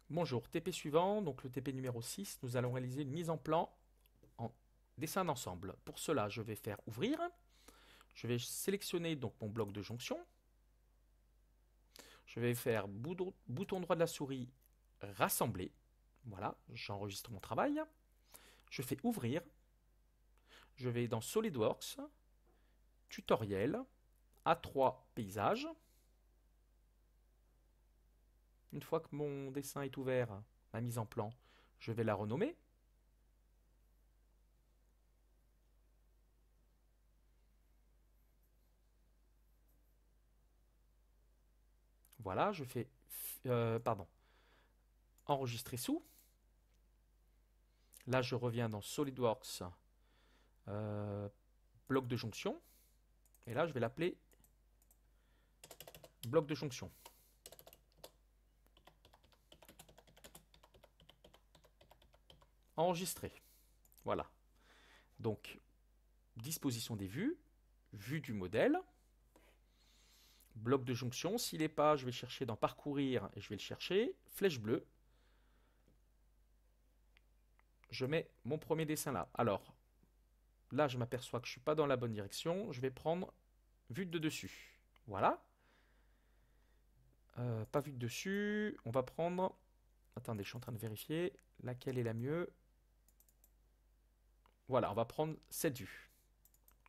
Bonjour, TP suivant, donc le TP numéro 6, nous allons réaliser une mise en plan en dessin d'ensemble. Pour cela, je vais faire ouvrir, je vais sélectionner donc mon bloc de jonction, je vais faire bouton droit de la souris, rassembler, voilà, j'enregistre mon travail, je fais ouvrir, je vais dans SolidWorks, tutoriel, A3 paysage. Une fois que mon dessin est ouvert, ma mise en plan, je vais la renommer. Voilà, je fais enregistrer sous. Là, je reviens dans SolidWorks, euh, bloc de jonction. Et là, je vais l'appeler bloc de jonction. Enregistrer. Voilà. Donc, disposition des vues, vue du modèle, bloc de jonction. S'il n'est pas, je vais chercher dans parcourir et je vais le chercher. Flèche bleue. Je mets mon premier dessin là. Alors, là, je m'aperçois que je ne suis pas dans la bonne direction. Je vais prendre vue de dessus. Voilà. Pas vue de dessus. On va prendre... Attendez, je suis en train de vérifier. Laquelle est la mieux? Voilà, on va prendre cette vue.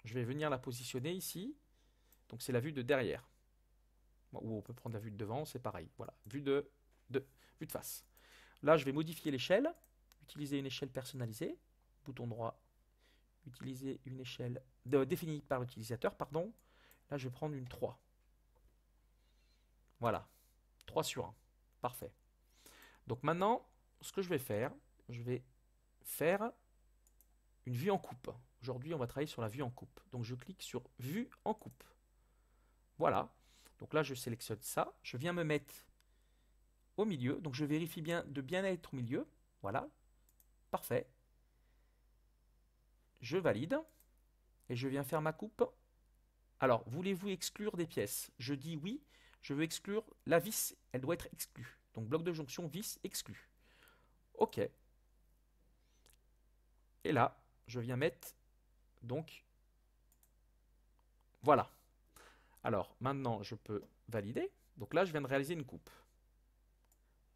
Je vais venir la positionner ici. Donc c'est la vue de derrière. Ou on peut prendre la vue de devant, c'est pareil. Voilà, vue de face. Là, je vais modifier l'échelle. Utiliser une échelle personnalisée. Bouton droit. Utiliser une échelle définie par l'utilisateur, pardon. Là, je vais prendre une 3. Voilà, 3 sur 1. Parfait. Donc maintenant, ce que je vais faire une vue en coupe. Aujourd'hui, on va travailler sur la vue en coupe. Donc je clique sur vue en coupe. Voilà. Donc là, je sélectionne ça. Je viens me mettre au milieu. Donc je vérifie bien de bien être au milieu. Voilà. Parfait. Je valide. Et je viens faire ma coupe. Alors, voulez-vous exclure des pièces? Je dis oui. Je veux exclure la vis. Elle doit être exclue. Donc bloc de jonction, vis, exclu. OK. Et là, je viens mettre donc voilà. Alors maintenant, je peux valider. Donc là, je viens de réaliser une coupe.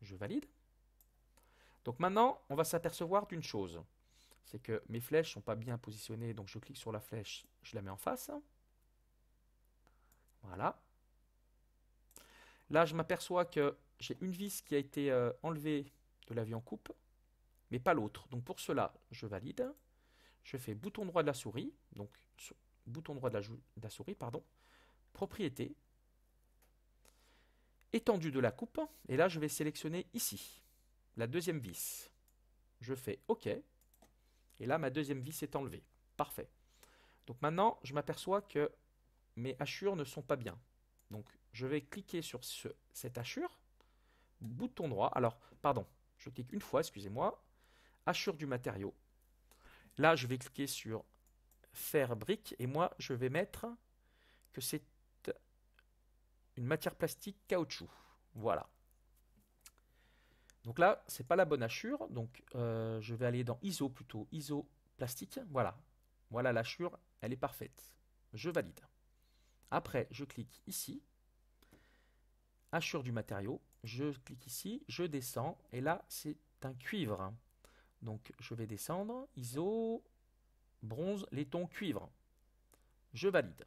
Je valide. Donc maintenant, on va s'apercevoir d'une chose. C'est que mes flèches ne sont pas bien positionnées. Donc je clique sur la flèche, je la mets en face. Voilà. Là, je m'aperçois que j'ai une vis qui a été enlevée de la vue en coupe, mais pas l'autre. Donc pour cela, je valide. Je fais bouton droit de la souris. Donc bouton droit de la souris, pardon. Propriété. Étendue de la coupe. Et là, je vais sélectionner ici la deuxième vis. Je fais OK. Et là, ma deuxième vis est enlevée. Parfait. Donc maintenant, je m'aperçois que mes hachures ne sont pas bien. Donc, je vais cliquer sur cette hachure. Bouton droit. Alors, pardon, je clique une fois, excusez-moi. Hachure du matériau. Là, je vais cliquer sur faire brique. Et moi, je vais mettre que c'est une matière plastique caoutchouc. Voilà. Donc là, c'est pas la bonne hachure. Donc, je vais aller dans ISO plutôt. ISO plastique. Voilà. Voilà l'hachure. Elle est parfaite. Je valide. Après, je clique ici. Hachure du matériau. Je clique ici. Je descends. Et là, c'est un cuivre. Donc, je vais descendre. ISO, bronze, laiton, cuivre. Je valide.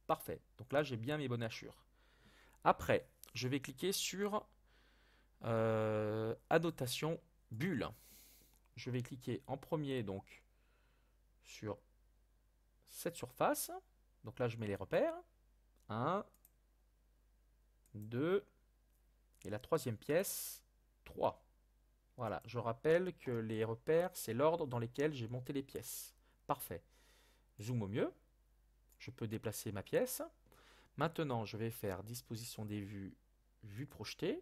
Parfait. Donc là, j'ai bien mes bonnes hachures. Après, je vais cliquer sur annotation bulle. Je vais cliquer en premier donc sur cette surface. Donc là, je mets les repères. 1, 2, et la troisième pièce, 3. Voilà, je rappelle que les repères, c'est l'ordre dans lequel j'ai monté les pièces. Parfait. Zoom au mieux. Je peux déplacer ma pièce. Maintenant, je vais faire disposition des vues, vue projetée.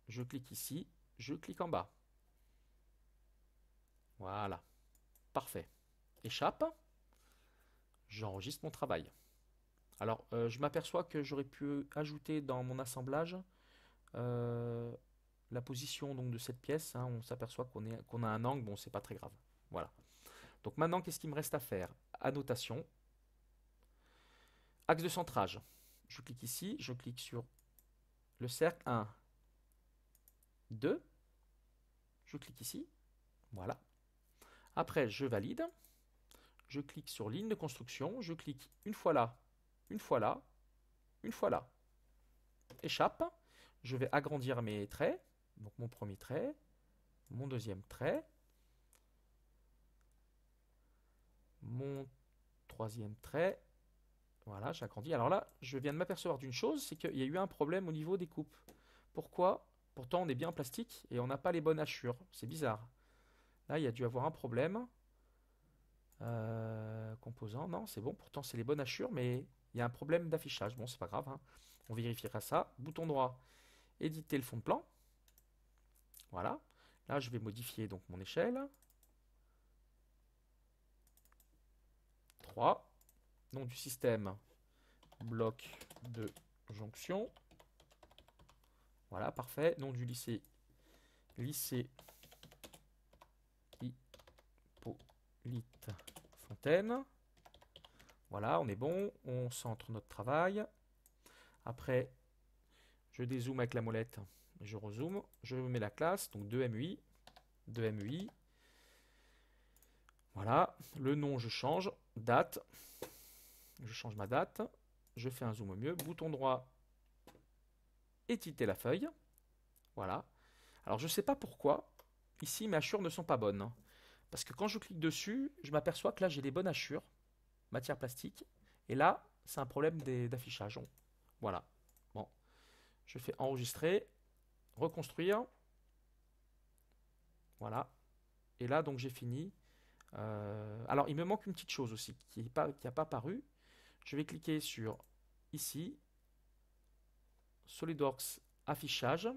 Je clique ici, je clique en bas. Voilà. Parfait. Échappe. J'enregistre mon travail. Alors, je m'aperçois que j'aurais pu ajouter dans mon assemblage euh, la position donc, de cette pièce. Hein, on s'aperçoit qu'on a un angle, bon, c'est pas très grave. Voilà. Donc maintenant, qu'est-ce qu'il me reste à faire? Annotation. Axe de centrage. Je clique ici, je clique sur le cercle 1, 2. Je clique ici. Voilà. Après, je valide. Je clique sur ligne de construction. Je clique une fois là, une fois là, une fois là. Échappe. Je vais agrandir mes traits. Donc mon premier trait, mon deuxième trait, mon troisième trait. Voilà, j'agrandis. Alors là, je viens de m'apercevoir d'une chose, c'est qu'il y a eu un problème au niveau des coupes. Pourquoi? Pourtant, on est bien en plastique et on n'a pas les bonnes hachures. C'est bizarre. Là, il y a dû avoir un problème. Composant, non, c'est bon. Pourtant, c'est les bonnes hachures, mais il y a un problème d'affichage. Bon, c'est pas grave, hein. On vérifiera ça. Bouton droit, éditer le fond de plan. Voilà. Là, je vais modifier donc mon échelle. 3. Nom du système, bloc de jonction. Voilà, parfait. Nom du lycée, lycée Hippolyte Fontaine. Voilà, on est bon. On centre notre travail. Après, je dézoome avec la molette. Je rezoome. Je mets la classe. Donc 2MUI. 2MUI. Voilà. Le nom, je change. Date. Je change ma date. Je fais un zoom au mieux. Bouton droit. Éditer la feuille. Voilà. Alors, je ne sais pas pourquoi. Ici, mes hachures ne sont pas bonnes. Parce que quand je clique dessus, je m'aperçois que là, j'ai les bonnes hachures. Matière plastique. Et là, c'est un problème d'affichage. Voilà. Bon. Je fais enregistrer. Reconstruire. Voilà. Et là, donc, j'ai fini. Alors, il me manque une petite chose aussi qui n'a pas paru. Je vais cliquer sur ici. SolidWorks affichage.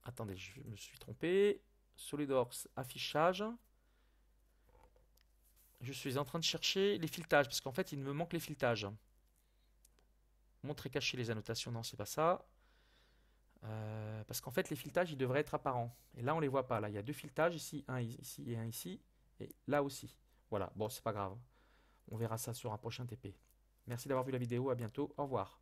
Attendez, je me suis trompé. SolidWorks affichage. Je suis en train de chercher les filetages parce qu'en fait il me manque les filetages. Montrer cacher les annotations, non, c'est pas ça. Parce qu'en fait les filetages ils devraient être apparents. Et là on les voit pas. Là il y a deux filetages ici, un ici et un ici. Et là aussi. Voilà, bon c'est pas grave. On verra ça sur un prochain TP. Merci d'avoir vu la vidéo, à bientôt, au revoir.